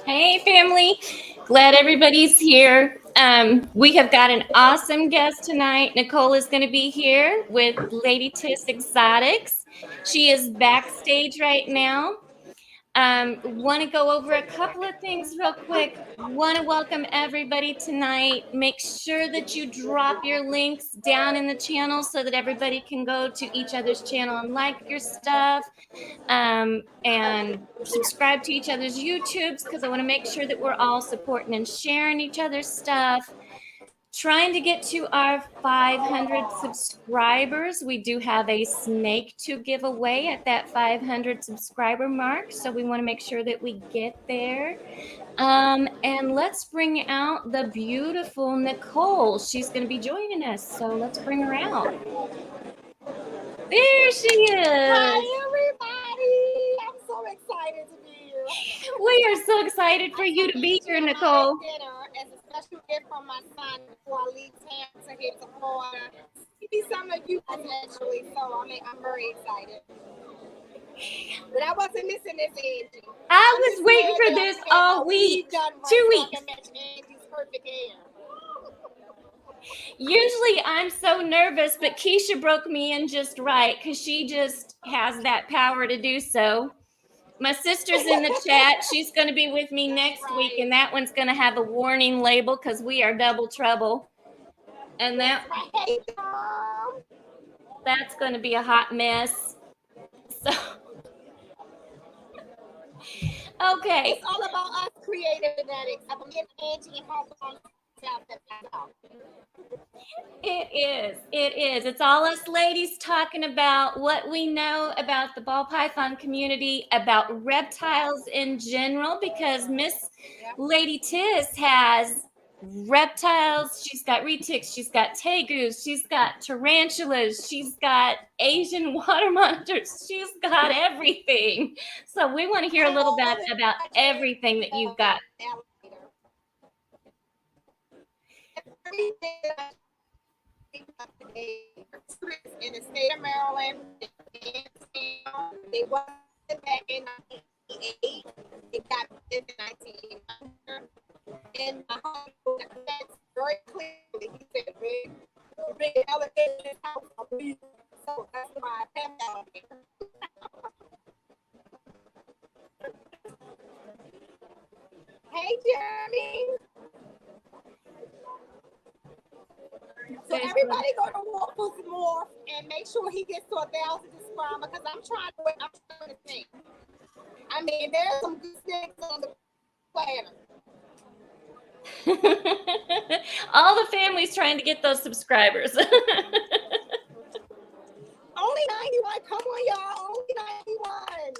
Hey, family. Glad everybody's here. We have got an awesome guest tonight. Nicole is going to be here with Ladytis Exotics. She is backstage right now. Want to go over a couple of things real quick. Want to welcome everybody tonight. Make sure that you drop your links down in the channel so that everybody can go to each other's channel and like your stuff, and subscribe to each other's YouTubes, because I want to make sure that we're all supporting and sharing each other's stuff. Trying to get to our 500 subscribers. We do have a snake to give away at that 500 subscriber mark, so we want to make sure that we get there. And let's bring out the beautiful Nicole. She's going to be joining us, so let's bring her out. There she is. Hi, everybody. I'm so excited to be here. We are so excited for you to be here, Nicole. Dinner as a special gift from my son before I leave town to head to Florida. See some of you potentially, so I'm very excited. But I wasn't missing this, Angie. I was waiting for this all week. 2 weeks. So Angie's perfect hair. Usually I'm so nervous, but Keisha broke me in just right because she just has that power to do so. My sister's in the chat. She's going to be with me next week, and that one's going to have a warning label because we are double trouble. And that's going to be a hot mess. So, okay. It's all about us creative genetics. I'm getting Angie and Hong. It is. It's all us ladies talking about what we know about the ball python community, about reptiles in general, because Miss Ladytis has reptiles. She's got retics, she's got tegus, she's got tarantulas, she's got Asian water monitors, she's got everything. So we want to hear a little bit about everything that you've got. In the state of Maryland, they wasn't back in 1988. It got in 1989. And my husband said very clearly, he said, big elevator in this house, so that's why I have that elevator. Hey, Jeremy. So everybody go to Waffles More and make sure he gets to 1,000 subscribers, because I'm trying to think. I mean, there's some good things on the planet. All the families trying to get those subscribers. Only 91. Come on, y'all. Only 91.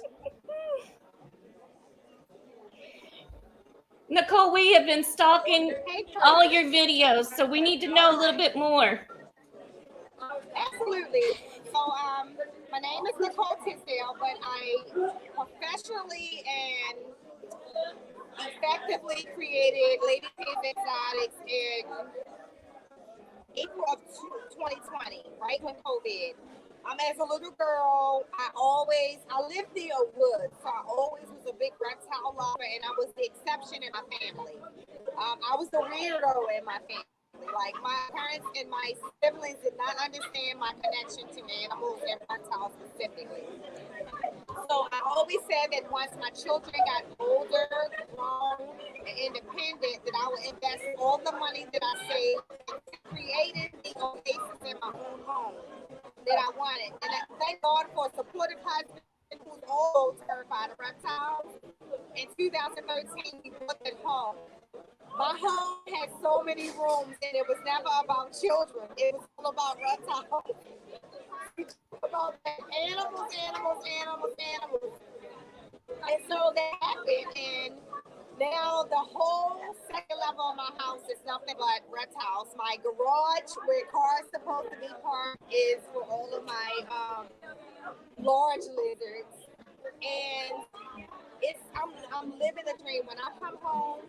Nicole, we have been stalking all your videos, so we need to know a little bit more. Absolutely. So, my name is Nicole Tisdale, but I professionally and effectively created Ladytis Exotics in April of 2020, right when COVID. As a little girl, I lived near a wood, so I always was a big reptile lover, and I was the exception in my family. I was the weirdo in my family. Like, my parents and my siblings did not understand my connection to animals and reptiles specifically. So I always said that once my children got older, grown, and independent, that I would invest all the money that I saved in creating the oasis in my own home that I wanted. And I thank God for a supportive husband who's also terrified of reptiles. In 2013, we bought that home. My home had so many rooms, and it was never about children. It was all about reptiles. About animals. And so that happened, and now the whole second level of my house is nothing but reptiles. My garage, where cars are supposed to be parked, is for all of my large lizards. And I'm living the dream. When I come home,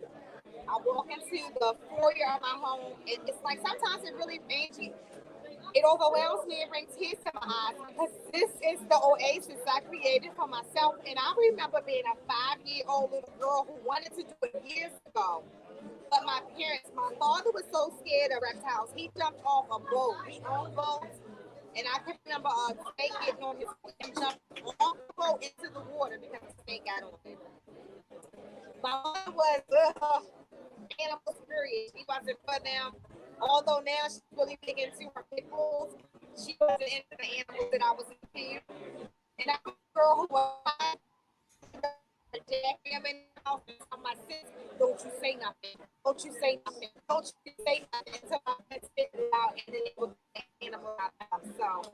I walk into the foyer of my home, and it's like sometimes it really, Angie, It overwhelms me and brings tears to my eyes because this is the oasis I created for myself. And I remember being a 5-year-old little girl who wanted to do it years ago. But my father was so scared of reptiles, he jumped off a boat. He owned boats. And I can remember a snake getting on his foot and jumped off the boat into the water because the snake got on it. My mom was animal spirit. She wasn't for them. Although now she's really big into her pit bulls, she wasn't into the animals that I was into. And I was a girl who was jackhammering in the house and tell my sis, don't you say nothing. Don't you say nothing. Don't you say nothing until I spit it out and then it would be an animal out of the house. So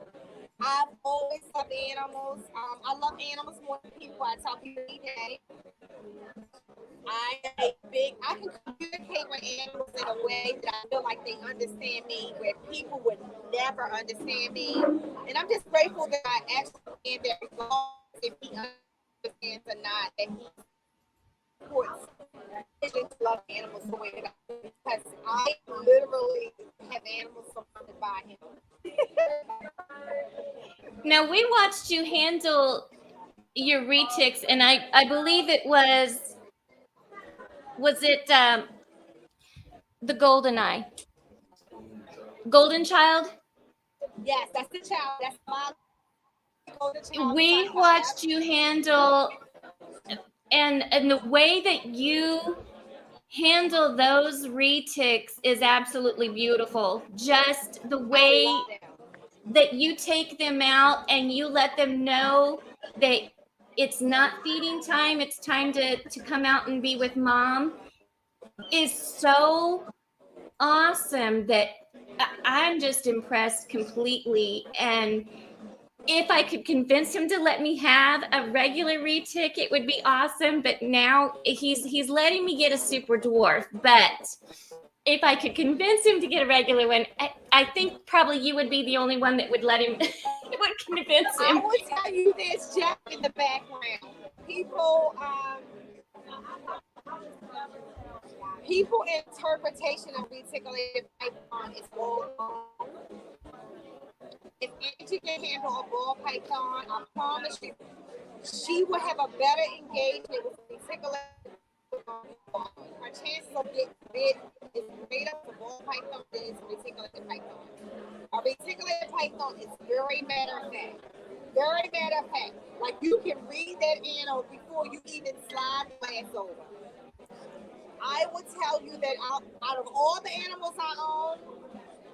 I've always loved animals. I love animals more than people. I tell people every day. I can communicate with animals in a way that I feel like they understand me, where people would never understand me. And I'm just grateful that I actually understand that regardless if he understands or not, that he supports vision to love animals the way that I do, because I literally have animals surrounded by him. Now we watched you handle your retics, and I believe it was it the golden child. Yes, that's the child. That's my golden child. We watched you handle, and the way that you handle those retics is absolutely beautiful. Just the way that you take them out and you let them know that it's not feeding time, it's time to come out and be with mom, is so awesome that I'm just impressed completely. And if I could convince him to let me have a regular retic, it would be awesome. But now he's letting me get a super dwarf. But if I could convince him to get a regular one, I think probably you would be the only one that would let him would convince him. I will tell you this, Jeff, in the background. People interpretation of reticulated python is all wrong. If Angie can handle a ball python, I promise you, she will have a better engagement with reticulated python. Her chances of getting bit is greater for ball python than is reticulated python. A reticulated python is very matter of fact. Very matter of fact. Like you can read that animal before you even slide the glass over. I would tell you that out of all the animals I own,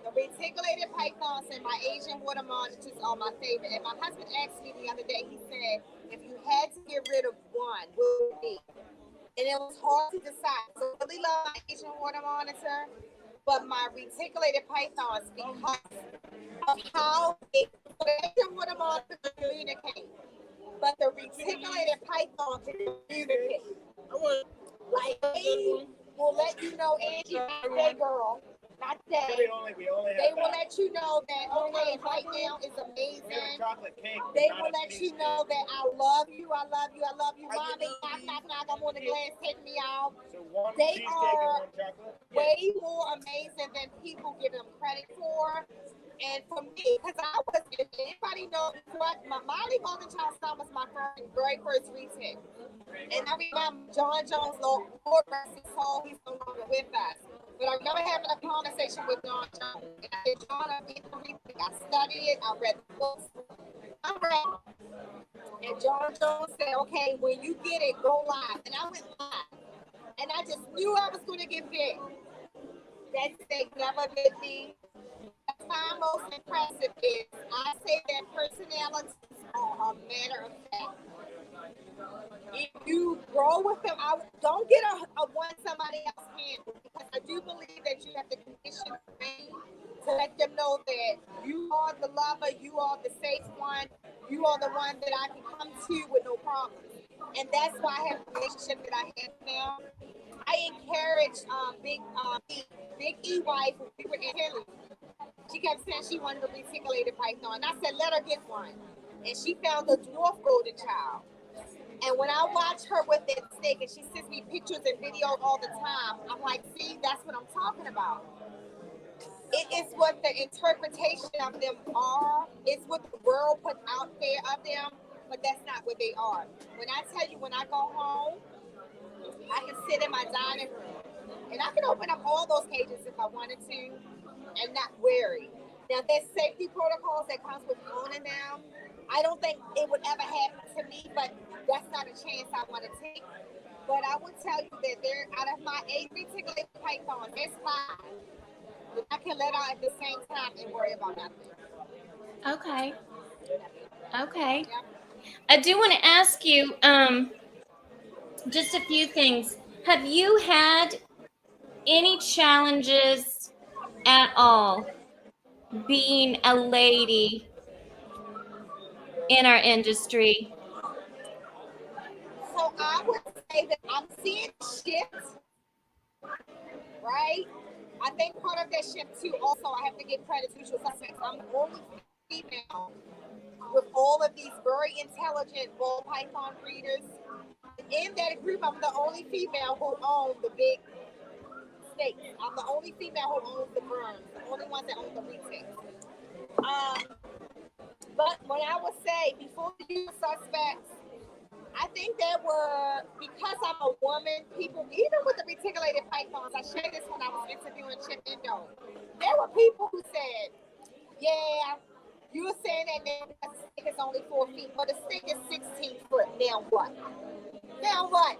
the reticulated pythons and my Asian water monitors are my favorite. And my husband asked me the other day, he said, if you had to get rid of one, what would it be? And it was hard to decide. So I really love my Asian water monitor, but my reticulated pythons, because of how the Asian water monitor communicate, but the reticulated python can communicate. Like they will let you know, Angie, hey girl, not today. They will let you know that, okay, right now is amazing. They will let you know that I love you, I love you, I love you. Mommy, knock, I'm on the glass, take me out. They are way more amazing than people give them credit for. And for me, because if anybody knows what, my Molly Golden Child Son was my very first retic. And I remember John Jones, Lord rest his soul, he's no longer with us. But I remember having a conversation with John Jones. And I said, John, I'm getting a retic. I studied it, I read the books, I'm ready. And John Jones said, okay, when you get it, go live. And I went live. And I just knew I was going to get bit. That snake never bit me. What's my most impressive is I say that personalities are a matter of fact. If you grow with them, don't get a one somebody else handle, because I do believe that you have to condition the brain to let them know that you are the lover, you are the safe one, you are the one that I can come to with no problem. And that's why I have the relationship that I have now. I encourage Big E wife, when we were in Hilly. She kept saying she wanted a reticulated python. And I said, let her get one. And she found a dwarf golden child. And when I watch her with that snake, and she sends me pictures and videos all the time, I'm like, see, that's what I'm talking about. It is what the interpretation of them are. It's what the world put out there of them, but that's not what they are. When I tell you, when I go home, I can sit in my dining room and I can open up all those cages if I wanted to and not worry. Now, there's safety protocols that comes with owning them. I don't think it would ever happen to me, but that's not a chance I want to take. But I would tell you that there, out of my 8 reticulated pythons, there's 5 that I can let out at the same time and worry about nothing. Okay. Okay. Yep. I do want to ask you just a few things. Have you had any challenges at all being a lady in our industry? So I would say that I'm seeing shifts, right? I think part of that shift too. Also, I have to give credit to Usual Suspects. I'm the only female with all of these very intelligent ball python breeders. In that group, I'm the only female who owns the big snakes. I'm the only female who owns the burns, the only one that owns the retail. But when I would say before the Usual Suspects, I think there were, because I'm a woman, people, even with the reticulated pythons, I shared this when I was interviewing Chip Indo. There were people who said, yeah, you were saying that now because the stick is only 4 feet, but the stick is 16 foot. Now what? Now what?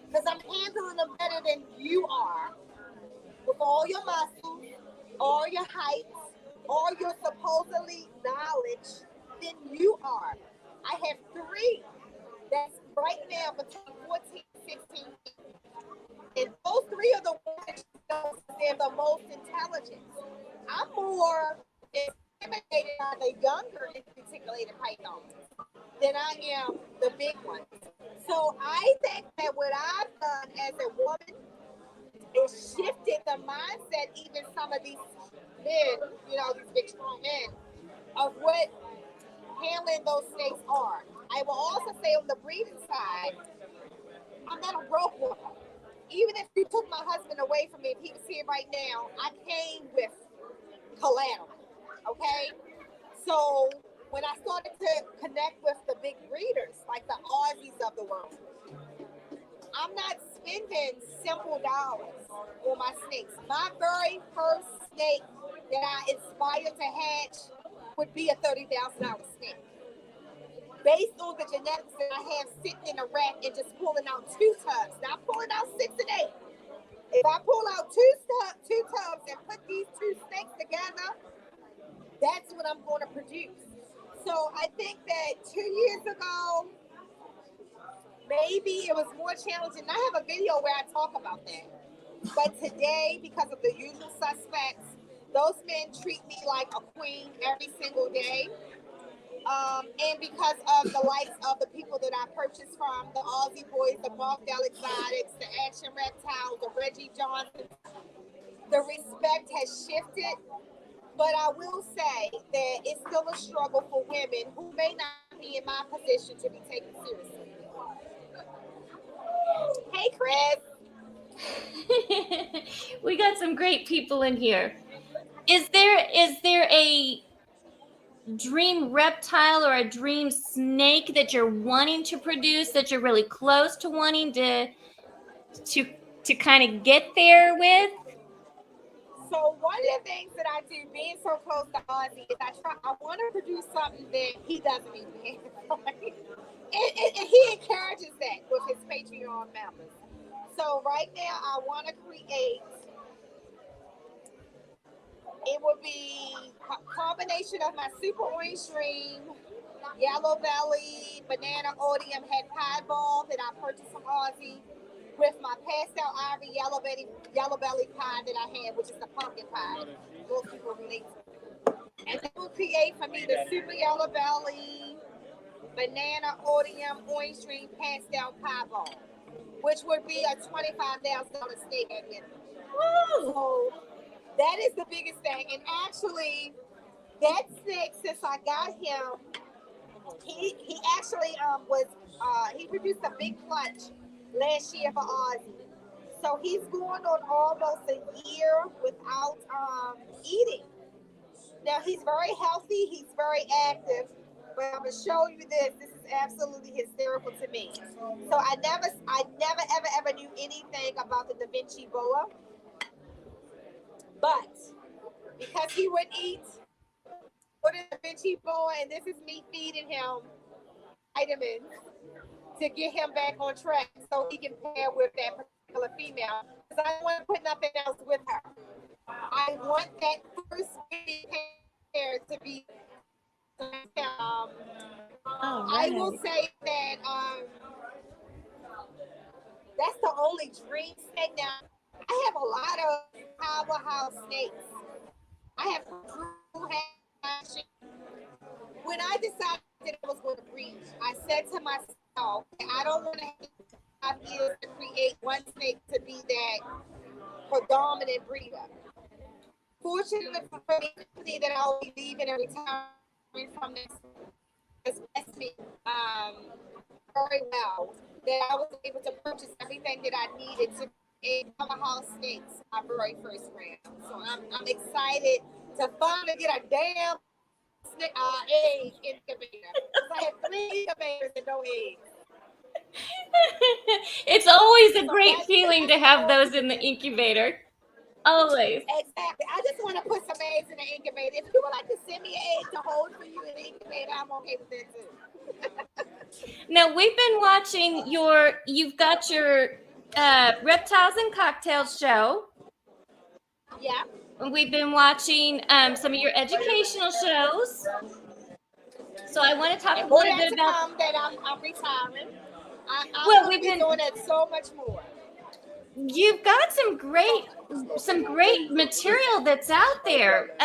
Because I'm handling them better than you are with all your muscles, all your heights, all your supposedly knowledge than you are. I have 3 that's right now between 14 and 16 feet. And those 3 are the ones that they're the most intelligent. I'm more intimidated by the younger reticulated pythons than I am the big ones. So I think that what I've done as a woman is shifted the mindset, even some of these men, these big strong men, of what handling those snakes are. I will also say on the breeding side, I'm not a broke woman. Even if you took my husband away from me, if he was here right now, I came with collateral. Okay? So when I started to connect with the big breeders, like the Aussies of the world, I'm not spending simple dollars on my snakes. My very first snake that I inspired to hatch would be a $30,000 snake. Based on the genetics that I have sitting in a rack and just pulling out 2 tubs, not pulling out 6 and 8. If I pull out two tubs and put these 2 snakes together, that's what I'm going to produce. So I think that 2 years ago, maybe it was more challenging. I have a video where I talk about that. But today, because of the Usual Suspects, those men treat me like a queen every single day. And because of the likes of the people that I purchased from, the Aussie boys, the Reptile Exotics, the Action Reptiles, the Reggie Johnsons, the respect has shifted. But I will say that it's still a struggle for women who may not be in my position to be taken seriously. Hey, Chris. We got some great people in here. Is there a dream reptile or a dream snake that you're wanting to produce, that you're really close to wanting to to kind of get there with? So one of the things that I do, being so close to Ozzy, is I want to produce something that he doesn't even have. And he encourages that with his Patreon members. So right now I want to create, it would be a combination of my super orange stream, yellow belly, banana odium head pie ball that I purchased from Ozzy, with my pastel ivory yellow belly pie that I had, which is the pumpkin pie. Most people relate to. And it will create for me the super yellow belly, banana odium orange stream pastel pie ball, which would be a $25,000 snake at minimum. So that is the biggest thing. And actually, that snake, since I got him, he actually was he produced a big clutch last year for Ozzy. So he's going on almost a year without eating. Now he's very healthy, he's very active, but I'm gonna show you this. This is absolutely hysterical to me. So I never ever knew anything about the Da Vinci boa, but because he would eat with a Da Vinci boa, and this is me feeding him vitamins to get him back on track so he can pair with that particular female. Because I don't want to put nothing else with her. I want that first pair to be. I will say that that's the only dream snake. Now I have a lot of powerhouse snakes. I have when I decided that I was going to breed, I said to myself, I don't want to have 5 years to create one snake to be that predominant breeder. Fortunately for me, the company that I'll be leaving and retiring from this has blessed me very well. That I was able to purchase everything that I needed to create powerhouse snakes my very first round. So I'm excited to finally get a damn egg incubator. Because I have 3 incubators and no eggs. It's always a great feeling to have those in the incubator. Always. Exactly. I just want to put some eggs in the incubator. If you would like to send me an egg to hold for you in the incubator, I'm okay with that too. Now we've been watching you've got your Reptiles and Cocktails show. Yeah. We've been watching some of your educational shows. So I want to talk a little bit about that I'm retiring. Well, we've been doing it so much more. You've got some great material that's out there.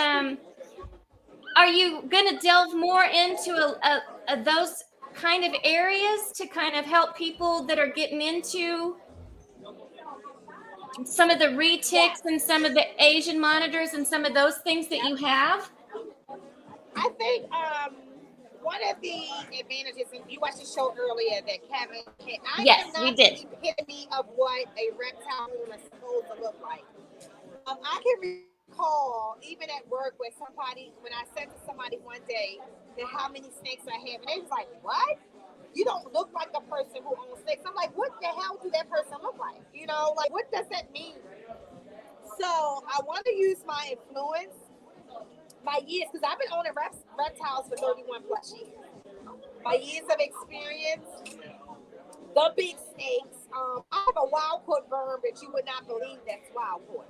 Are you going to delve more into those kind of areas to kind of help people that are getting into some of the retics and some of the Asian monitors and some of those things that you have? I think one of the advantages, and you watched the show earlier that Kevin had, Yes, we did. The epitome of what a reptile is supposed to look like. I can recall even at work when I said to somebody one day that how many snakes I have, and they was like, "What? You don't look like a person who owns snakes." I'm like, "What the hell do that person look like? You know, like what does that mean?" So I want to use my influence, my years, because I've been owning reptiles for 31 plus years. My years of experience, the big snakes. I have a wild caught worm that you would not believe that's wild caught.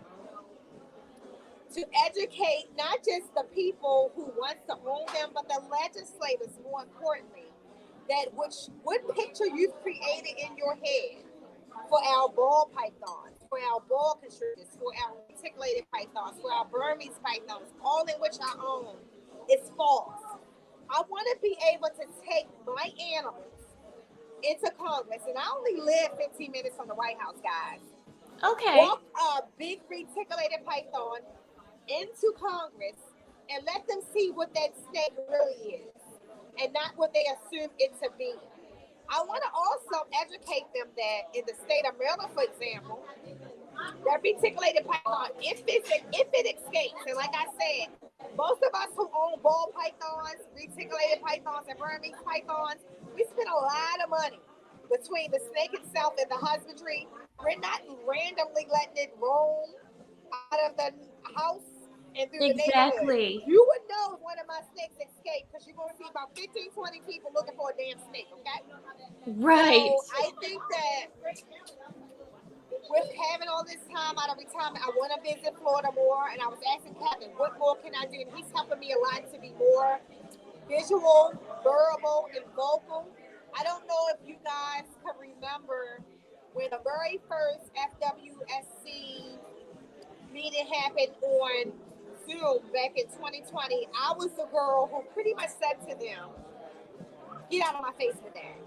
To educate not just the people who want to own them, but the legislators, more importantly, that what picture you've created in your head for our ball pythons, for our ball constrictors, for our reticulated pythons, for our Burmese pythons, all in which I own, is false. I want to be able to take my animals into Congress, and I only live 15 minutes from the White House, guys. Okay. Walk a big reticulated python into Congress and let them see what that snake really is and not what they assume it to be. I want to also educate them that in the state of Maryland, for example, that reticulated python, if it escapes, and like I said, most of us who own ball pythons, reticulated pythons, and Burmese pythons, we spend a lot of money between the snake itself and the husbandry. We're not randomly letting it roam out of the house and through the neighborhood. You would know if one of my snakes escaped because you're going to see about 15, 20 people looking for a damn snake, okay? Right. So I think that with having all this time out of retirement, I want to visit Florida more. And I was asking Kevin, what more can I do? And he's helping me a lot to be more visual, verbal, and vocal. I don't know if you guys can remember when the very first FWSC meeting happened on Zoom back in 2020. I was the girl who pretty much said to them, get out of my face with that.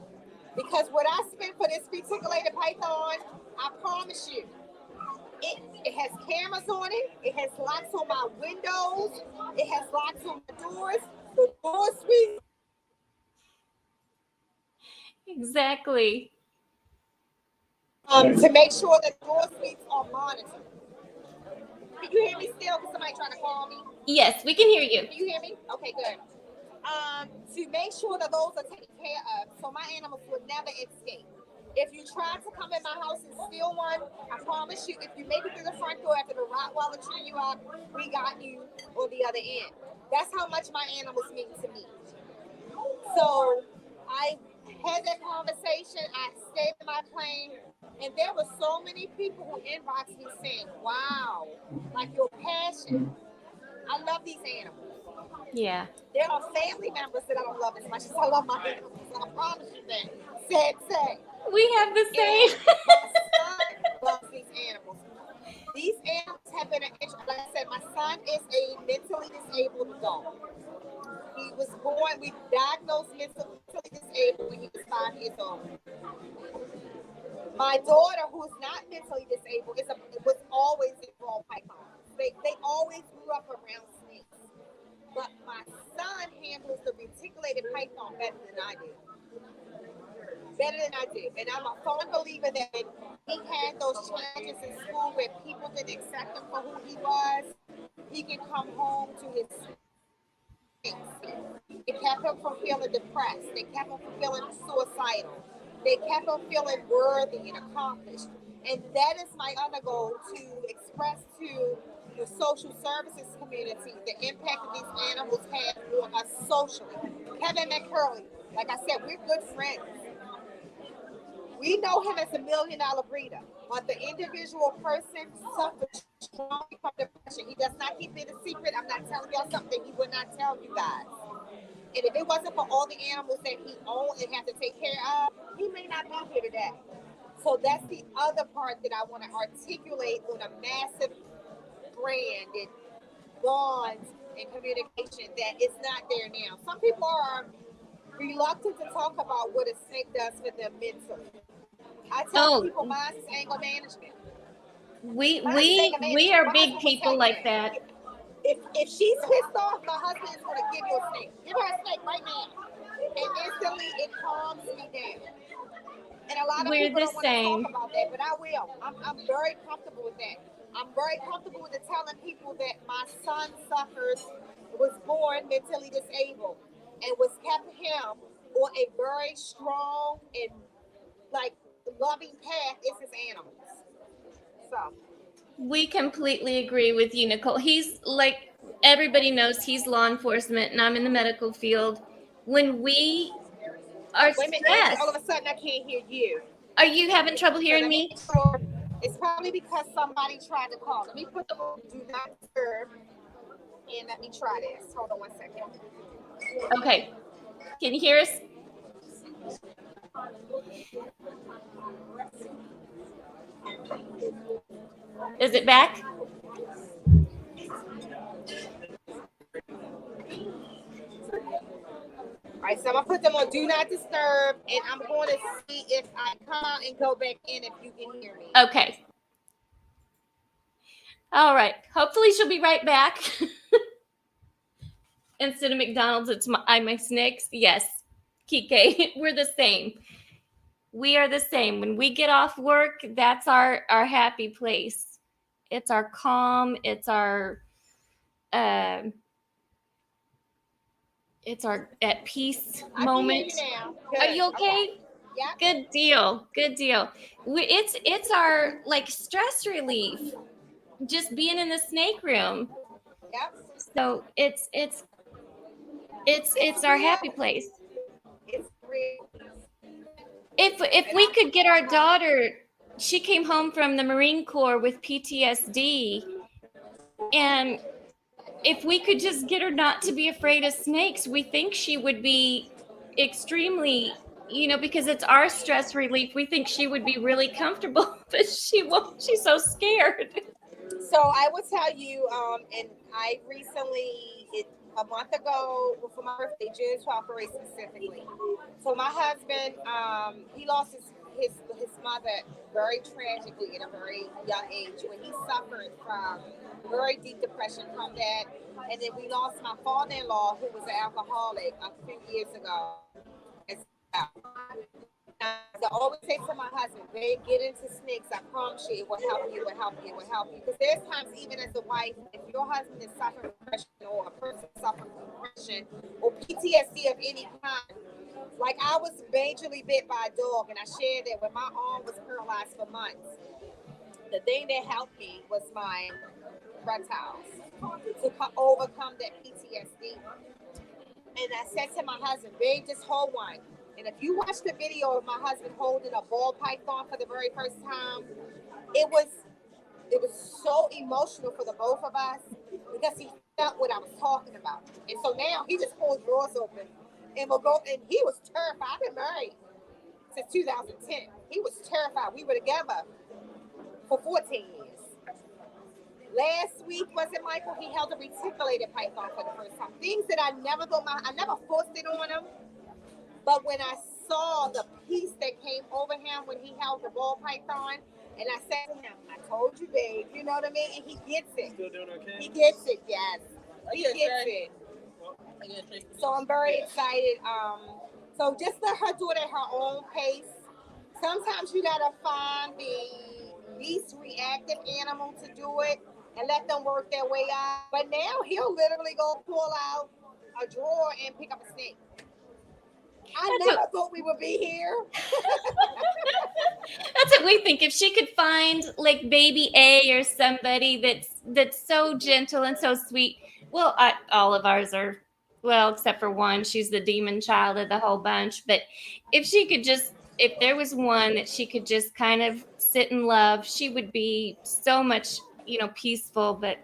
Because what I spent for this reticulated python, I promise you, it has cameras on it. It has locks on my windows. It has locks on my doors. The door suite. Exactly. To make sure that door sweeps are monitored. Can you hear me still? Because somebody trying to call me. Yes, we can hear you. Can you hear me? Okay, good. To make sure that those are taken care of, so my animals will never escape. If you try to come in my house and steal one, I promise you, if you make it through the front door after the Rottweiler chew you up, we got you on the other end. That's how much my animals mean to me. So I had that conversation. I stayed in my plane, and there were so many people who inboxed me saying, "Wow, like your passion. I love these animals." Yeah. There are family members that I don't love as much as I love my animals. I promise you that. Sad say. We have the same. And my son loves these animals. These animals have been like I said, my son is a mentally disabled adult. He was born, we diagnosed mentally disabled when he was 5 years old. My daughter, who is not mentally disabled, was always involved in pythons. They always grew up around snakes. But my son handles the reticulated python better than I do. And I'm a firm believer that he had those challenges in school where people didn't accept him for who he was. He can come home to his snakes. They kept him from feeling depressed. They kept him from feeling suicidal. They kept him feeling worthy and accomplished. And that is my other goal, to express to the social services community the impact that these animals have on us socially. Kevin McCurley, like I said, we're good friends. We know him as a $1 million breeder, but the individual person suffers strongly from depression. He does not keep it a secret. I'm not telling y'all something he would not tell you guys. And if it wasn't for all the animals that he owns and has to take care of, he may not be here today. So that's the other part that I want to articulate on a massive brand and bonds and communication that is not there now. Some people are reluctant to talk about what a snake does for them mentally. I tell people mine is anger management. We are big people like that. If she's pissed off, my husband is going to give you a snake. Give her a snake right now. And instantly it calms me down. And a lot of people don't want to talk about that, but I will. I'm very comfortable with that. I'm very comfortable with telling people that my son was born mentally disabled, and was kept him on a very strong and like loving path is his animals. So we completely agree with you, Nicole. He's like, everybody knows he's law enforcement and I'm in the medical field. When we are stressed, all of a sudden I can't hear you. Are you having trouble hearing me? It's probably because somebody tried to call. Let me put them on do not disturb, and let me try this. Hold on 1 second. Okay. Can you hear us? Is it back? All right, so I'm gonna put them on do not disturb, and I'm going to see if I come out and go back in if you can hear me. Okay. All right. Hopefully she'll be right back. Instead of McDonald's, it's my snakes. Yes, Kike, we're the same. We are the same. When we get off work, that's our happy place. It's our calm. It's our at peace moment. Are you okay? Yeah. Good deal. Good deal. It's our like stress relief. Just being in the snake room. Yep. So it's our happy place. It's real. If we could get our daughter, she came home from the Marine Corps with PTSD, and if we could just get her not to be afraid of snakes, we think she would be extremely, because it's our stress relief, we think she would be really comfortable, but she won't. She's so scared. So I will tell you, and I recently, a month ago, for my birthday, June 12th, very specifically. So my husband, he lost his mother very tragically at a very young age when he suffered from very deep depression from that. And then we lost my father-in-law, who was an alcoholic, a few years ago as well. I always say to my husband, babe, get into snakes. I promise you it will help you, it will help you, it will help you. Because there's times, even as a wife, if your husband is suffering from depression or a person suffering from depression or PTSD of any kind, like I was majorly bit by a dog, and I shared that when my arm was paralyzed for months, the thing that helped me was my reptiles to overcome that PTSD. And I said to my husband, babe, just hold one. And if you watch the video of my husband holding a ball python for the very first time, it was it was so emotional for the both of us because he felt what I was talking about. And so now he just pulls drawers open and will go, and he was terrified. I've been married since 2010. He was terrified. We were together for 14 years. Last week, was it Michael? He held a reticulated python for the first time. Things that I never thought I never forced it on him. But when I saw the peace that came over him when he held the ball python, and I said to him, I told you, babe, you know what I mean? And he gets it. Still doing okay? He gets it, yes. He gets it. So I'm very excited. So just let her do it at her own pace. Sometimes you gotta find the least reactive animal to do it and let them work their way out. But now he'll literally go pull out a drawer and pick up a snake. I never thought we would be here. That's what we think. If she could find like baby A or somebody that's so gentle and so sweet. Well, all of ours are, well, except for one. She's the demon child of the whole bunch. But if there was one that she could just kind of sit and love, she would be so much, peaceful. But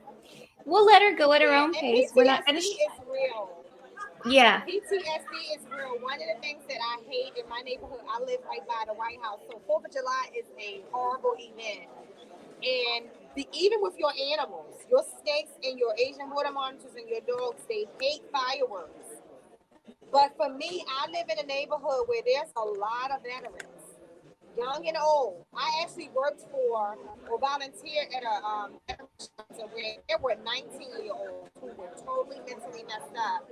we'll let her go at her own pace. We're not going to. Is real. Yeah. PTSD is real. One of the things that I hate in my neighborhood, I live right by the White House. So 4th of July is a horrible event. And even with your animals, your snakes and your Asian water monitors and your dogs, they hate fireworks. But for me, I live in a neighborhood where there's a lot of veterans, young and old. I actually worked for or volunteered at a veteran shelter where there were 19-year-olds who were totally mentally messed up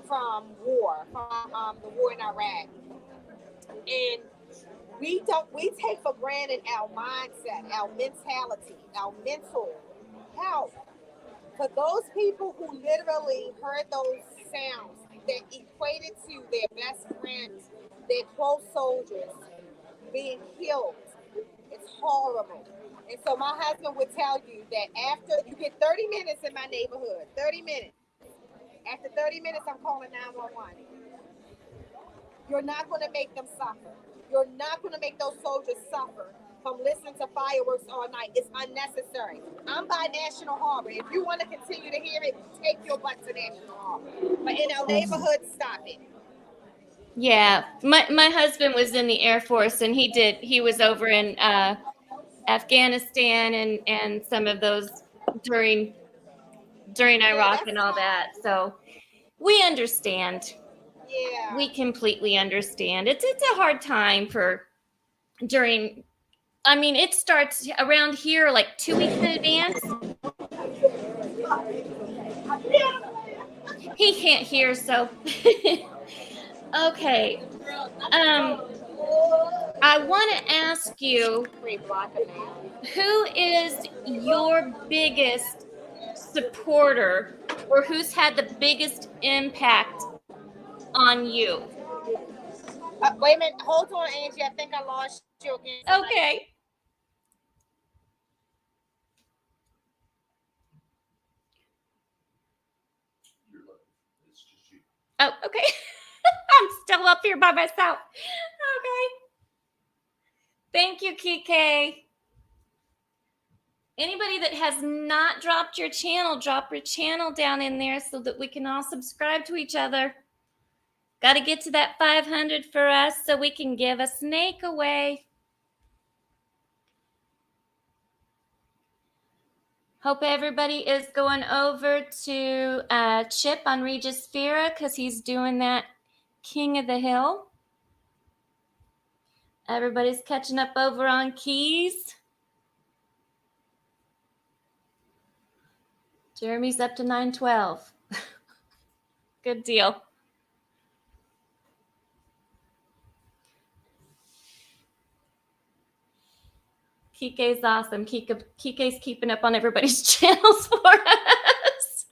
from the war in Iraq. And we take for granted our mindset, our mentality, our mental health. For those people who literally heard those sounds that equated to their best friends, their close soldiers being killed, it's horrible. And so my husband would tell you that after you get 30 minutes in my neighborhood, 30 minutes, after 30 minutes, I'm calling 911. You're not going to make them suffer. You're not going to make those soldiers suffer from listening to fireworks all night. It's unnecessary. I'm by National Harbor. If you want to continue to hear it, take your butt to National Harbor. But in our neighborhood, stop it. Yeah. My husband was in the Air Force, and he was over in Afghanistan and some of those during Iraq and all that. So we understand. Yeah. We completely understand. It's a hard time during. I mean, it starts around here like 2 weeks in advance. He can't hear, so okay. I want to ask you, who is your biggest supporter, or who's had the biggest impact on you? Wait a minute. Hold on, Angie. I think I lost you again. Okay. Oh, okay. I'm still up here by myself. Okay. Thank you, Kike. Anybody that has not dropped your channel, drop your channel down in there so that we can all subscribe to each other. Got to get to that 500 for us so we can give a snake away. Hope everybody is going over to Chip on Regisphere because he's doing that King of the Hill. Everybody's catching up over on Keys. Jeremy's up to 912. Good deal. Kike's awesome. Kike's keeping up on everybody's channels for us.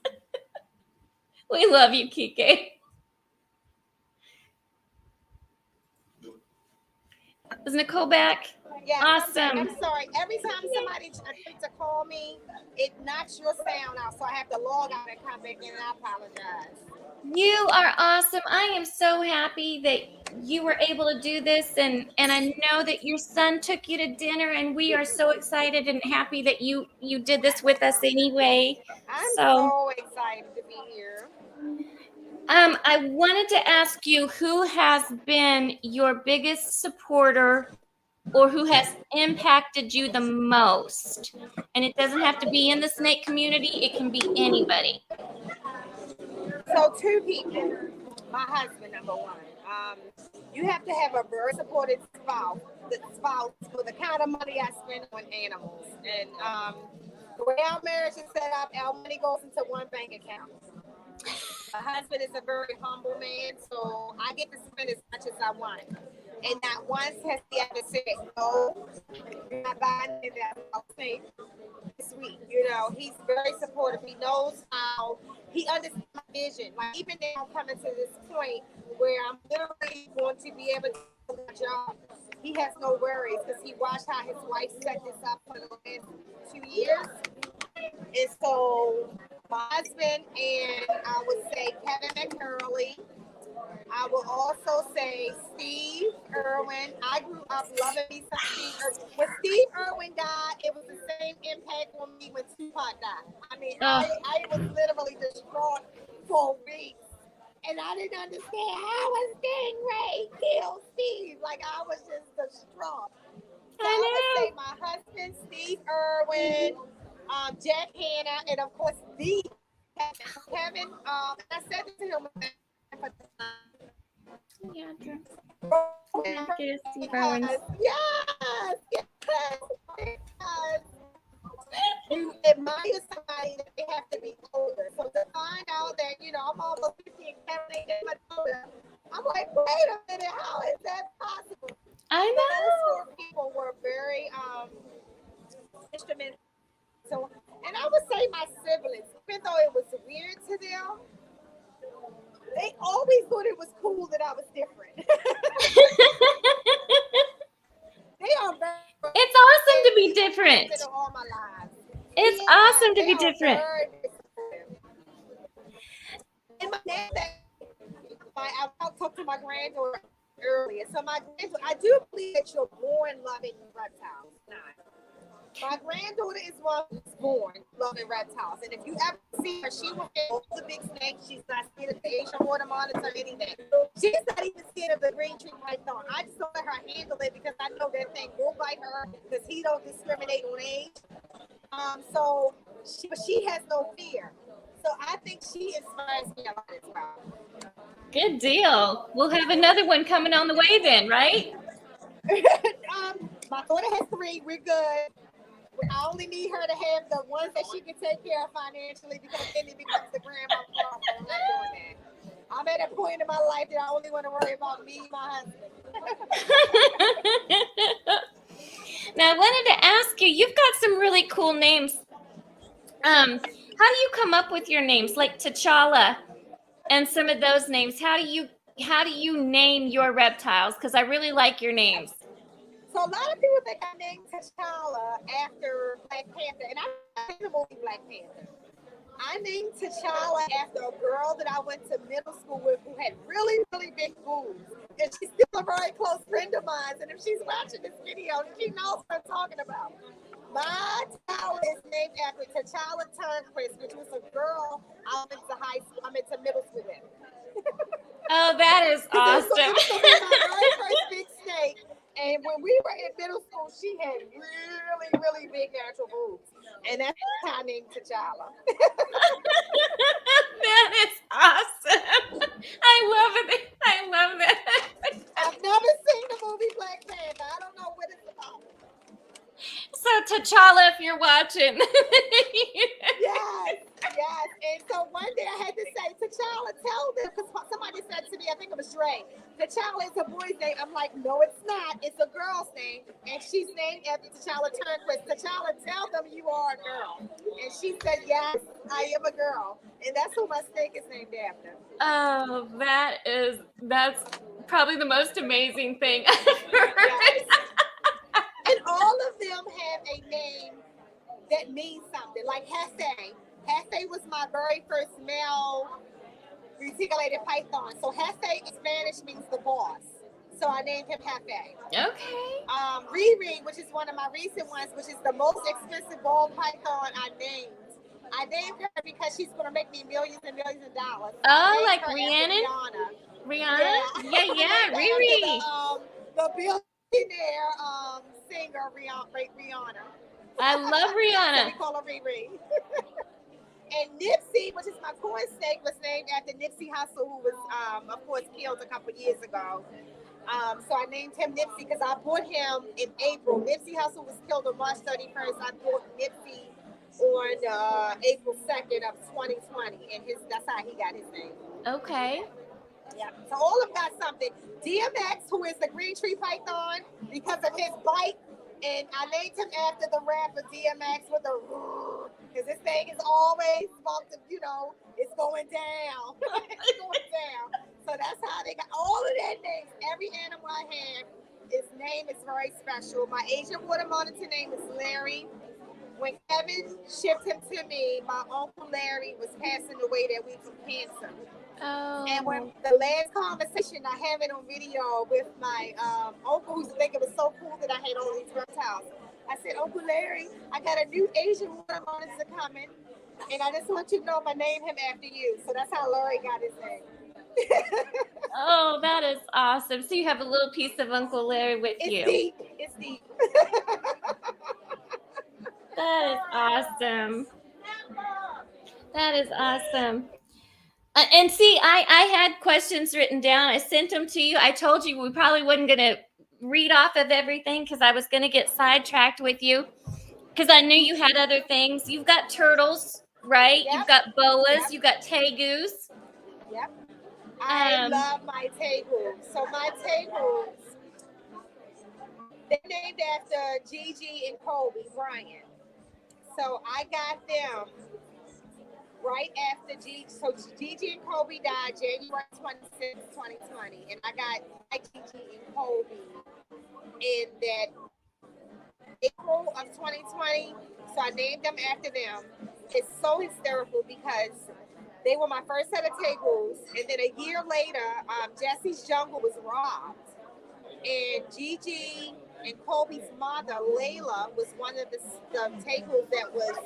We love you, Kike. Is Nicole back? Yes, Awesome. I'm sorry. Every time somebody attempts to call me, it knocks your sound out. So I have to log out and come back in, and I apologize. You are awesome. I am so happy that you were able to do this, and I know that your son took you to dinner, and we are so excited and happy that you did this with us anyway. I'm So so excited to be here. I wanted to ask you, who has been your biggest supporter or who has impacted you the most? And it doesn't have to be in the snake community, it can be anybody. So two people. My husband, number one. You have to have a very supportive spouse. The spouse for the kind of money I spend on animals. And the way our marriage is set up, our money goes into one bank account. My husband is a very humble man, so I get to spend as much as I want. And not once has he ever said, no, you're not buying it. I'll say, sweet. You know, he's very supportive. He knows how, he understands my vision. Like, even now, I'm coming to this point where I'm literally going to be able to do my job. He has no worries because he watched how his wife set this up for the last 2 years. And so my husband and I would say Kevin McCurley. I will also say Steve Irwin. I grew up loving me some Steve Irwin. When Steve Irwin died, it was the same impact on me when Tupac died. I mean, I was literally distraught for weeks. And I didn't understand how was Stingray kill Steve. Like, I was just distraught. So I would say my husband, Steve Irwin, Jack Hanna, and of course, Steve Kevin. And I said this to him. Yeah, yes. You admire somebody that they have to be older. So to find out that, you know, I'm almost 50 and Kevin ain't much older, I'm like, wait a minute, how is that possible? I know. Those four people were very instrumental. So, and I would say my siblings, even though it was weird to them, they always thought it was cool that I was different. They are very, it's awesome to be different. all my lives. It's awesome to be different. And my dad, I talked to my granddaughter earlier. So my granddaughter, I do believe that you're born loving reptiles. My granddaughter is one who's born loving reptiles. And if you ever see her, she will get all the big snakes. She's not scared of the Asian water monitor or anything. She's not even scared of the green tree python. I just don't let her handle it because I know that thing will bite her because he don't discriminate on age. So she has no fear. So I think she inspires me a lot as well. Good deal. We'll have another one coming on the way then, right? My daughter has 3. We're good. I only need her to have the ones that she can take care of financially because then it becomes the grandma problem. I'm not doing that. I'm at a point in my life that I only want to worry about me and my husband. Now, I wanted to ask you, you've got some really cool names. How do you come up with your names, like T'Challa and some of those names? How do you name your reptiles? Because I really like your names. So a lot of people think I named T'Challa after Black Panther, and I named the movie Black Panther. I named T'Challa after a girl that I went to middle school with who had really, really big boobs. And she's still a very close friend of mine. And if she's watching this video, she knows what I'm talking about. My T'Challa is named after T'Challa Turnquist, which was a girl I went to high school, I went to middle school with. Oh, that is awesome. So my very first big snake. And when we were in middle school, she had really, really big natural boobs. And that's how I named T'Challa. That is awesome. I love it. I love that. I've never seen the movie Black Panther. I don't know what it's about. So T'Challa, if you're watching. Yes, yes. And so one day I had to say, T'Challa, tell them, because somebody said to me, I think it was Shrey, T'Challa is a boy's name. I'm like, no, it's not. It's a girl's name. And she's named after T'Challa Turnquist. T'Challa, tell them you are a girl. And she said, yes, I am a girl. And that's who my snake is named after. Oh, that's probably the most amazing thing ever. Yes. And all of them have a name that means something. Like Hesse. Hesse was my very first male reticulated python. So Hesse in Spanish means the boss. So I named him Hefe. Okay. Riri, which is one of my recent ones, which is the most expensive ball python I named. I named her because she's going to make me millions and millions of dollars. Oh, like Rihanna? Rihanna? Yeah, Riri. The billionaire singer Rihanna. I love So Rihanna. we call her Riri. And Nipsey, which is my corn snake, was named after Nipsey Hussle, who was, of course, killed a couple years ago. So I named him Nipsey because I bought him in April. Nipsey Hussle was killed on March 31st. I bought Nipsey on April 2nd of 2020, and that's how he got his name. Okay. Yeah. So all of them got something. DMX, who is the green tree python, because of his bite, and I named him after the rapper DMX with a, because this thing is always about to, it's going down. It's going down. So that's how they got all of their names. Every animal I have, his name is very special. My Asian water monitor name is Larry. When Kevin shipped him to me, my Uncle Larry was passing away that week from cancer. Oh. And when the last conversation, I have it on video with my uncle, who's thinking it was so cool that I had all these reptiles. I said, Uncle Larry, I got a new Asian water monitor coming, and I just want you to know I'm going to name him after you. So that's how Larry got his name. Oh, that is awesome. So you have a little piece of Uncle Larry with you. Deep. It's deep. That is awesome. That is awesome. And see, I had questions written down. I sent them to you. I told you we probably wasn't going to read off of everything because I was going to get sidetracked with you because I knew you had other things. You've got turtles, right? Yep. You've got boas. Yep. You've got tegus. Yep. I love my tegus. So my tegus, they're named after Gigi and Kobe Bryant. So I got them right after Gigi. So Gigi and Kobe died January 26, 2020. And I got Gigi and Kobe in that April of 2020. So I named them after them. It's so hysterical because they were my first set of tegus. And then a year later, Jesse's jungle was robbed. And Gigi and Kobe's mother, Layla, was one of the tegus that was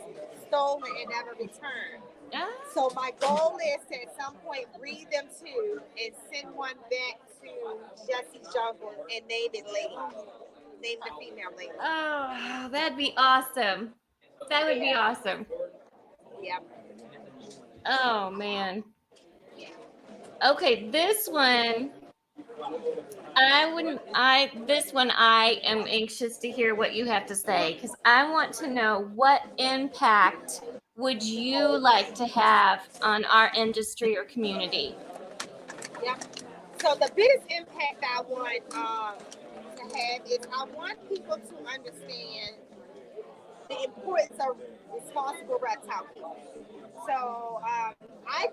stolen and never returned. So my goal is to at some point breed them too and send one back to Jesse's jungle and name it Layla. Name the female Layla. Oh, that'd be awesome. That would be awesome. Yep. Oh man. Okay, this one I am anxious to hear what you have to say because I want to know what impact would you like to have on our industry or community? Yep. So the biggest impact I want to have is I want people to understand the importance of responsible reptile keeping. So I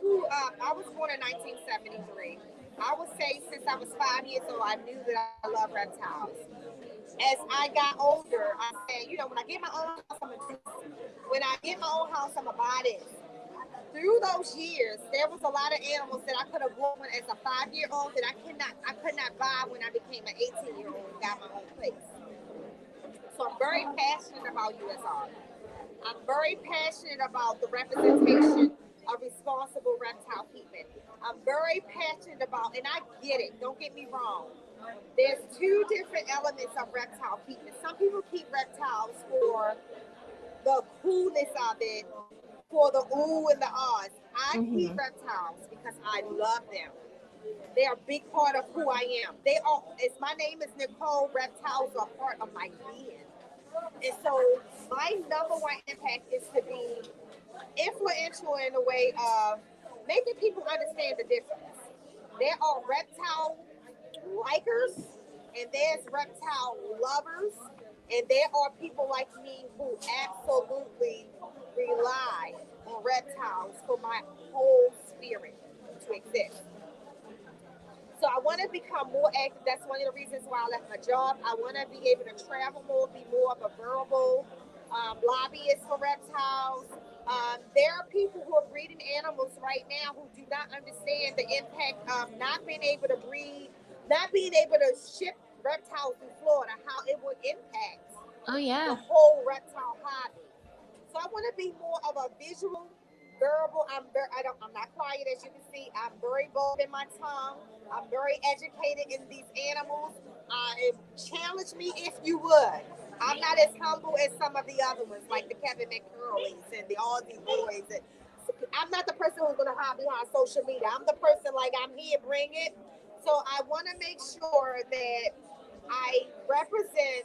grew up, I was born in 1973. I would say since I was 5 years old, I knew that I love reptiles. As I got older, I said, when I get my own house, I'm going to do this. When I get my own house, I'm going to buy this. Through those years, there was a lot of animals that I could have bought as a 5-year-old that I could not buy when I became an 18-year-old and got my own place. So I'm very passionate about USR. I'm very passionate about the representation of responsible reptile keeping. I'm very passionate about, and I get it, don't get me wrong. There's two different elements of reptile keeping. Some people keep reptiles for the coolness of it, for the ooh and the ahs. I keep reptiles because I love them. They're a big part of who I am. My name is Nicole. Reptiles are part of my being. And so my number one impact is to be influential in the way of making people understand the difference. There are reptile likers and there's reptile lovers, and there are people like me who absolutely rely on reptiles for my whole spirit to exist. So I want to become more active. That's one of the reasons why I left my job. I want to be able to travel more, be more of a verbal lobbyist for reptiles. There are people who are breeding animals right now who do not understand the impact of not being able to breed, not being able to ship reptiles through Florida, how it would impact Oh the yeah. whole reptile hobby. So I want to be more of a visual, verbal. I'm not quiet as you can see. I'm very bold in my tongue. I'm very educated in these animals. Challenge me if you would. I'm not as humble as some of the other ones, like the Kevin McCurleys and the Aussie boys. And I'm not the person who's gonna hide behind social media. I'm the person like I'm here, bring it. So I want to make sure that I represent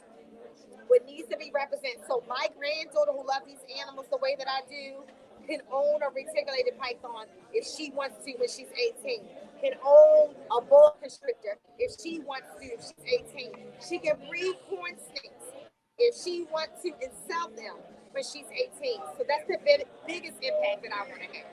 what needs to be represented. So my granddaughter who loves these animals the way that I do can own a reticulated python if she wants to when she's 18. Can own a boa constrictor if she wants to if she's 18. She can breed corn snakes if she wants to and sell them when she's 18. So that's the biggest impact that I want to have.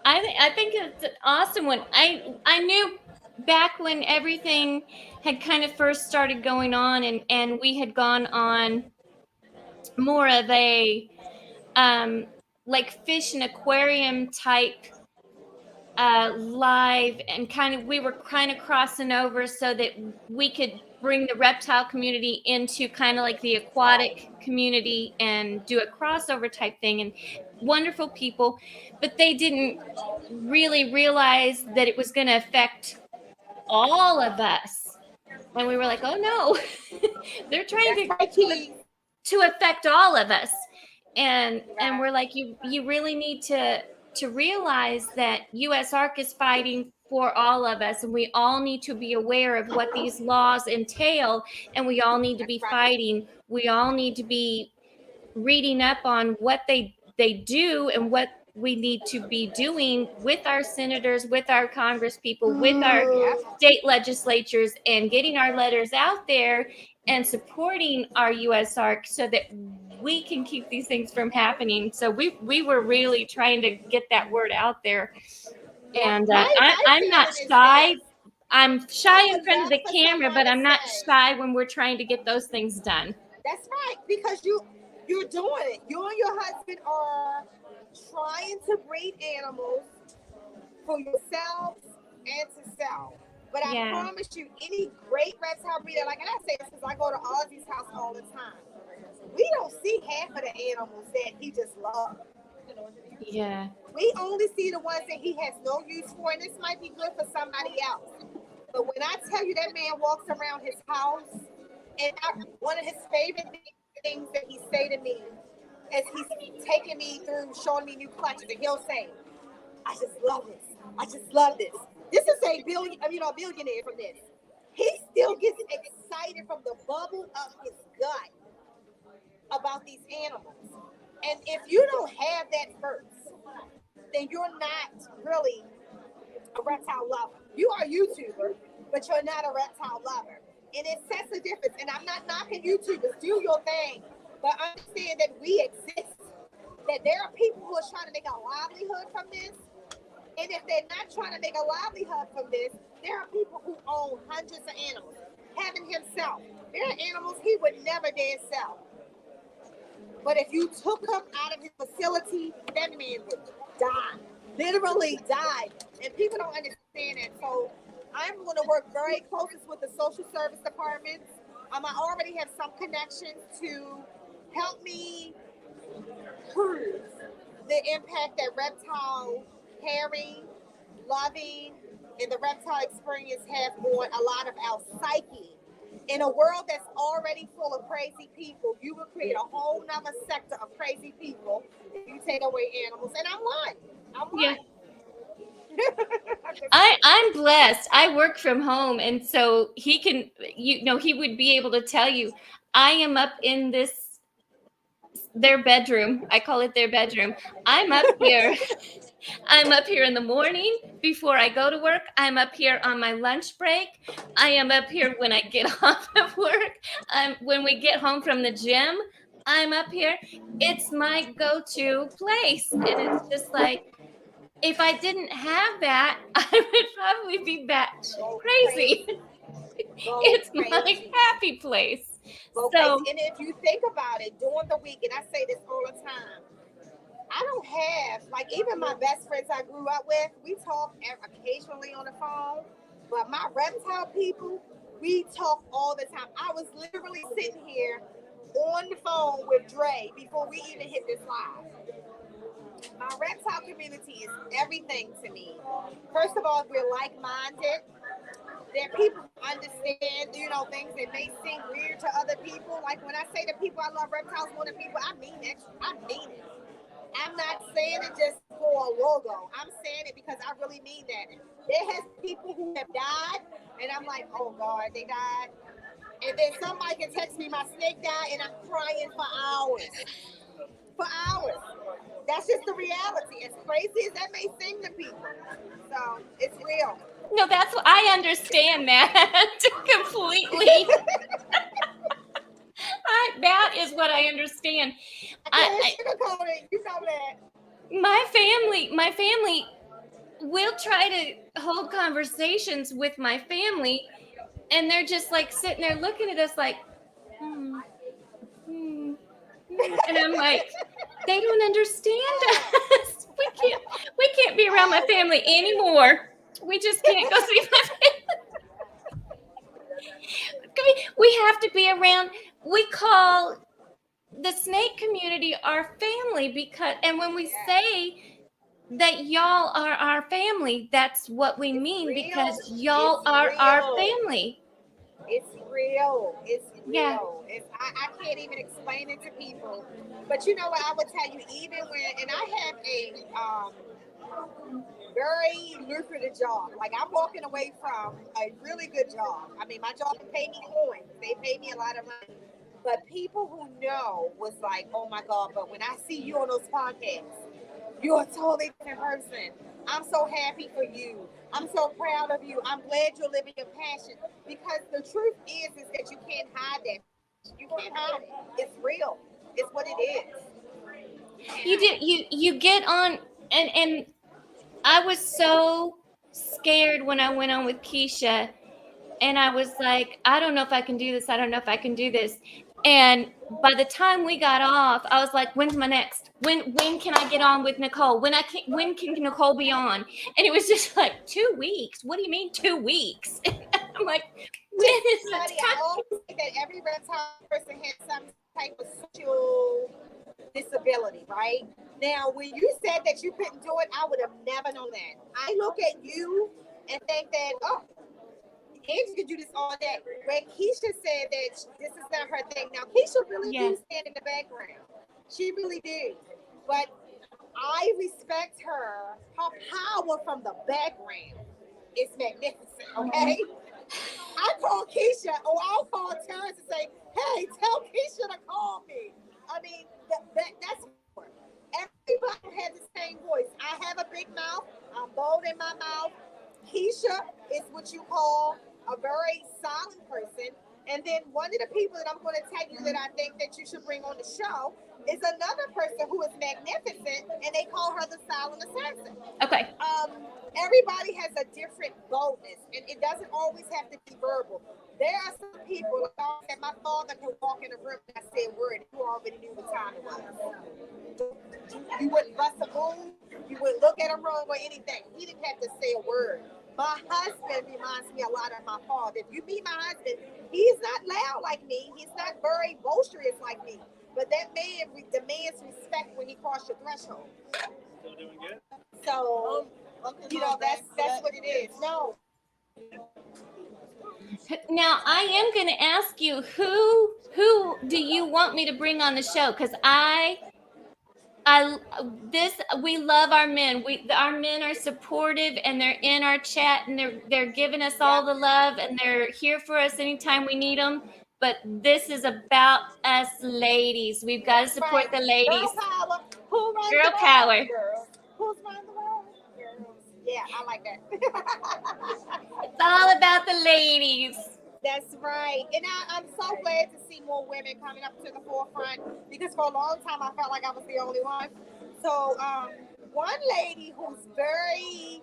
I think it's an awesome one. I knew back when everything had kind of first started going on, and we had gone on more of a like fish and aquarium type live, and kind of we were kind of crossing over so that we could bring the reptile community into kind of like the aquatic community and do a crossover type thing, and wonderful people, but they didn't really realize that it was going to affect all of us. And we were like, oh no, they're trying That's right, Keys. to affect all of us. And Right. we're like, you really need to realize that USARC is fighting for all of us, and we all need to be aware of what these laws entail, and we all need to That's be right. fighting. We all need to be reading up on what they do and what we need to be doing with our senators, with our congress people, with our Yep. state legislatures, and getting our letters out there and supporting our USARC so that we can keep these things from happening. So we were really trying to get that word out there. Yeah. And My I'm not feeling is shy. this. I'm I shy in would front of love the for camera, someone but to I'm not say, shy when we're trying to get those things done. that's right, because you're doing it. You and your husband are trying to breed animals for yourselves and to sell. But I Yeah. promise you, any great reptile breeder, like I say this because I go to Ozzy's house all the time. We don't see half of the animals that he just loves. Yeah. We only see the ones that he has no use for, and this might be good for somebody else. But when I tell you that man walks around his house, and one of his favorite things that he say to me as he's taking me through, showing me new clutches, and he'll say, "I just love this. I just love this." This is a billionaire from this. He still gets excited from the bubble of his gut about these animals. And if you don't have that first, then you're not really a reptile lover. You are a YouTuber, but you're not a reptile lover. And it sets a difference. And I'm not knocking YouTubers, do your thing, but understand that we exist. That there are people who are trying to make a livelihood from this. And if they're not trying to make a livelihood from this, there are people who own hundreds of animals. Having himself, there are animals he would never dare sell. But if you took him out of his facility, that man would die. Literally die. And people don't understand that. So I'm going to work very closely with the social service departments. I already have some connections to help me prove the impact that reptile caring, loving, and the reptile experience have on a lot of our psyche. In a world that's already full of crazy people, you will create a whole nother sector of crazy people if you take away animals. And I'm one. I'm Yeah. one. I'm blessed. I work from home, and so he can, he would be able to tell you, I am up in their bedroom. I call it their bedroom. I'm up here. I'm up here in the morning before I go to work. I'm up here on my lunch break. I am up here when I get off of work. When we get home from the gym, I'm up here. It's my go-to place. And it's just like, if I didn't have that, I would probably be crazy. It's my happy place. So, and if you think about it, during the week, and I say this all the time, I don't have, like, even my best friends I grew up with, we talk occasionally on the phone, but my reptile people, we talk all the time. I was literally sitting here on the phone with Dre before we even hit this live. My reptile community is everything to me. First of all, we're like-minded. There are people who understand, things that may seem weird to other people. Like when I say to people I love reptiles more than people, I mean it. I mean it. I'm not saying it just for a logo. I'm saying it because I really mean that. There has people who have died, and I'm like, oh God, they died. And then somebody can text me my snake died, and I'm crying for hours. For hours. That's just the reality. As crazy as that may seem to people. So it's real. no, I understand that completely. That is what I understand. I sugarcoat it. You know that. My family will try to hold conversations with my family, and they're just like sitting there looking at us like, hmm, hmm, and I'm like, they don't understand us. We can't be around my family anymore. We just can't go see my family. We have to be around. We call the snake community our family and when we say that y'all are our family, that's what we mean, because y'all are our family. It's real. It's real. Yeah. I can't even explain it to people. But you know what? I would tell you, even and I have a very lucrative job. Like, I'm walking away from a really good job. I mean, my job pay me coins. They pay me a lot of money. But people who know was like, oh my God, but when I see you on those podcasts, you're a totally different person. I'm so happy for you. I'm so proud of you. I'm glad you're living your passion. Because the truth is that you can't hide that. You can't hide it. It's real. It's what it is. You get on, and I was so scared when I went on with Keisha, and I was like, I don't know if I can do this. I don't know if I can do this. And by the time we got off, I was like, when's my next? When can I get on with Nicole? When can Nicole be on? And it was just like 2 weeks. What do you mean 2 weeks? I'm like, when is the time? I always say that every reptile person has some type of social disability, right? Now, when you said that you couldn't do it, I would have never known that. I look at you and think that, oh, Angie could do this all day. When Keisha said that this is not her thing. Now, Keisha really do stand in the background. She really did. But I respect her. Her power from the background is magnificent, okay? I call Keisha, or I'll call Terrence and say, hey, tell Keisha to call me. I mean, that's everybody has the same voice. I have a big mouth. I'm bold in my mouth. Keisha is what you call a very silent person. And then one of the people that I'm going to tell you that I think that you should bring on the show is another person who is magnificent, and they call her the silent assassin. Okay. Everybody has a different boldness, and it doesn't always have to be verbal. There are some people, like I said, my father could walk in a room and I said a word, you already knew what time it was. You wouldn't bust a move, you wouldn't look at him wrong or anything. He didn't have to say a word. My husband reminds me a lot of my father. If you meet my husband, he's not loud like me. He's not very boisterous like me. But that man demands respect when he crosses your threshold. Still doing good? So, that's what it is. No. Now I am going to ask you, who do you want me to bring on the show? Because we love our men. Our men are supportive, and they're in our chat, and they're giving us all the love, and they're here for us anytime we need them. but this is about us ladies. We've got to support the ladies. Girl power. Who runs Girl the power. world? Girls. Who's running the world? Girls. Yeah, I like that. It's all about the ladies. That's right. And I'm so glad to see more women coming up to the forefront because for a long time I felt like I was the only one. So one lady who's very,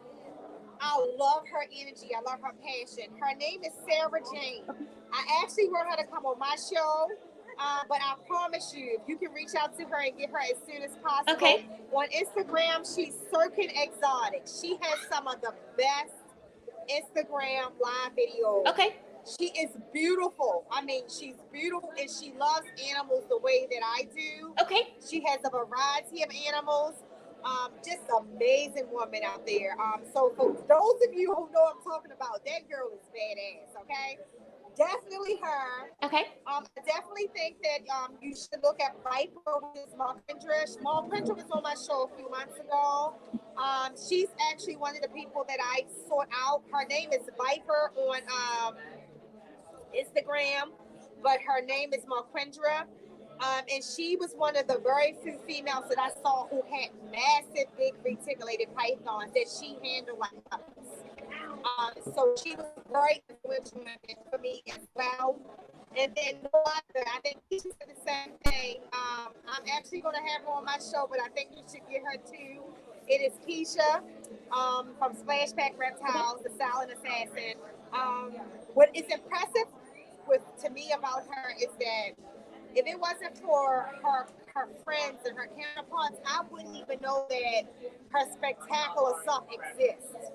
I love her energy. I love her passion. Her name is Sarah Jane. I actually want her to come on my show. But I promise you, if you can reach out to her and get her as soon as possible. Okay. On Instagram, she's Ladytis Exotics. She has some of the best Instagram live videos. Okay. She is beautiful. I mean, she's beautiful and she loves animals the way that I do. Okay. She has a variety of animals. Just amazing woman out there. So for those of you who know I'm talking about, that girl is badass, okay? Definitely her. Okay. I definitely think that you should look at Viper, which is Mark Pendrish. Mark Pendrish was on my show a few months ago. She's actually one of the people that I sought out. Her name is Viper on Instagram, but her name is Marquindra. And she was one of the very few females that I saw who had massive, big reticulated pythons that she handled like puppies. So she was very influential for me as well. And then no other, I think she said the same thing. I'm actually going to have her on my show, but I think you should get her too. It is Keisha from Splashback Reptiles, the silent assassin. What is impressive to me about her is that if it wasn't for her friends and her counterparts, I wouldn't even know that her spectacular self exists.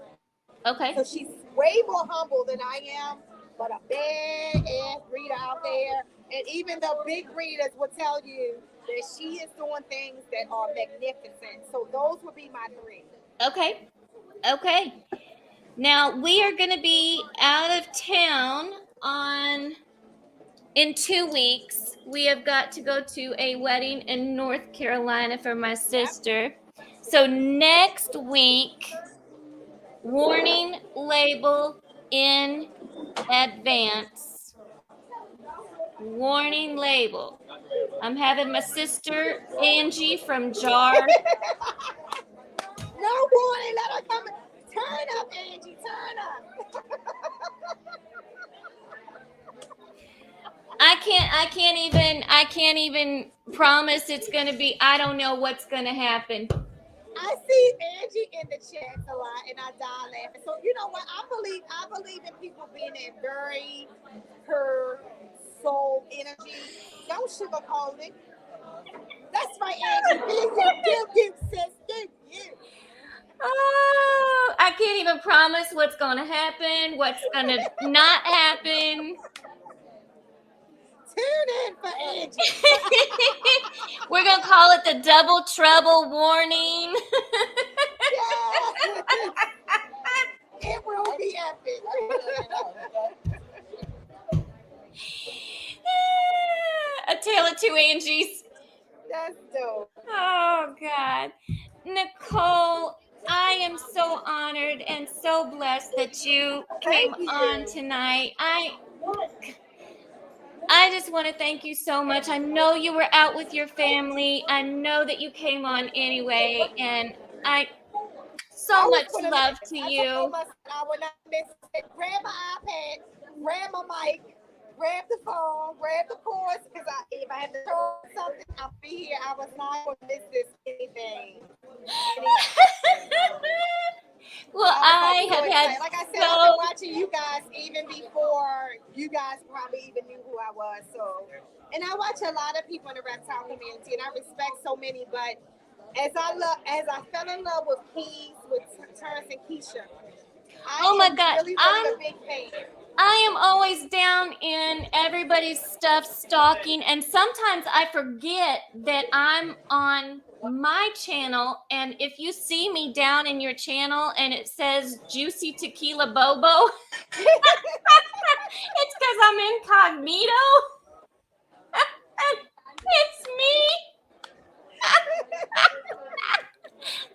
Okay. So she's way more humble than I am, but a big ass breeder out there. And even the big breeders will tell you that she is doing things that are magnificent. So those would be my three. Okay. Okay. Now we are going to be out of town in 2 weeks. We have got to go to a wedding in North Carolina for my sister. So next week, warning label in advance. Warning label. I'm having my sister Angie from JAR. No warning, let her come. Turn up, Angie, turn up. I can't even promise it's going to be, I don't know what's going to happen. I see Angie in the chat a lot and I die laughing. So you know what? I believe in people being in very her soul energy. Don't sugarcoat it. That's right, Angie. You, sis. You. Oh, I can't even promise what's going to happen, what's going to not happen. Tune in for Angie. We're going to call it the double trouble warning. Yes. It will be epic. A tale of two Angies. That's dope. Oh, God. Nicole, I am so honored and so blessed that you came on tonight. I just want to thank you so much. I know you were out with your family. I know that you came on anyway, and so much love to you. I would not miss it. Grab my iPad, grab my mic, grab the phone, grab the cords, because if I have to show something, I'll be here. I was not going to miss this anything. Well, I have had like I said, I've been watching you guys even before you guys probably even knew who I was. So, and I watch a lot of people in the reptile community, and I respect so many. But as I fell in love with Keys, with Terrence and Keisha, oh my God, really a big fan. I am always down in everybody's stuff stalking, and sometimes I forget that I'm on my channel, and if you see me down in your channel and it says Juicy Tequila Bobo, it's because I'm incognito. It's me.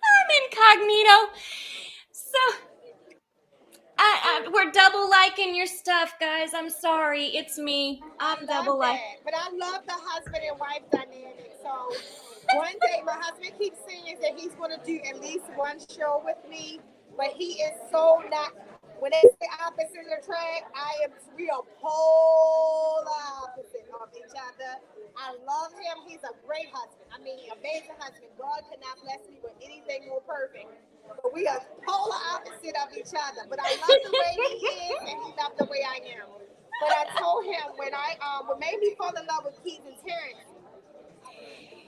I'm incognito. So we're double liking your stuff, guys. I'm sorry. It's me. I'm double that. life. But I love the husband and wife dynamic. So one day my husband keeps saying that he's going to do at least one show with me, but he is so not. When they say opposite attract, we are polar opposite of each other. I love him. He's a great husband. I mean, amazing husband. God could not bless me with anything more perfect. But we are polar opposite of each other. But I love the way he is, and he loves the way I am. But I told him what made me fall in love with Keith and Terrence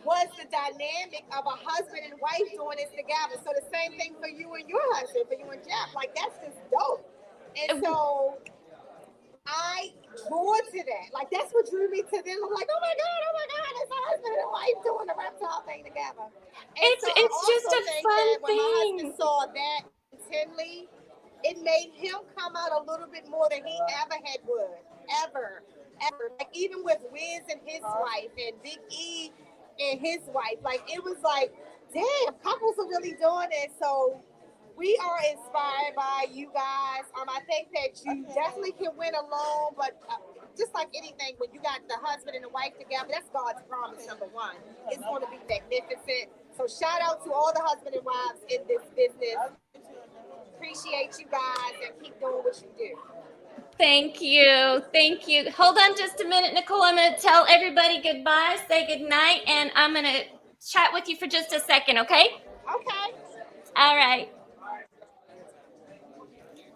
was the dynamic of a husband and wife doing this together. So the same thing for you and your husband, for you and Jeff. Like that's just dope. And so I draw to that. Like that's what drew me to them. I'm like, oh my God, it's a husband and wife doing the reptile thing together. And It's just a fun when my thing. husband saw that intently, it made him come out a little bit more than he ever had would. Ever. Like even with Wiz and his wife and Big E and his wife. Like it was like, damn, couples are really doing it. So we are inspired by you guys. I think that you definitely can win alone, but just like anything, when you got the husband and the wife together, that's God's promise, number one. It's going to be magnificent. So shout out to all the husband and wives in this business. Appreciate you guys and keep doing what you do. Thank you. Thank you. Hold on just a minute, Nicole. I'm going to tell everybody goodbye, say good night, and I'm going to chat with you for just a second, okay? Okay. All right.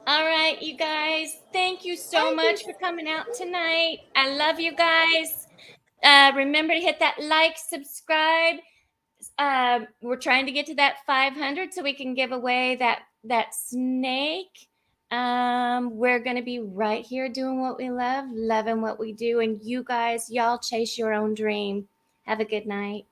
All right, you guys. Thank you so much for coming out tonight. I love you guys. Remember to hit that like, subscribe. We're trying to get to that 500 so we can give away that snake. We're going to be right here doing what we love, loving what we do. And you guys, y'all chase your own dream. Have a good night.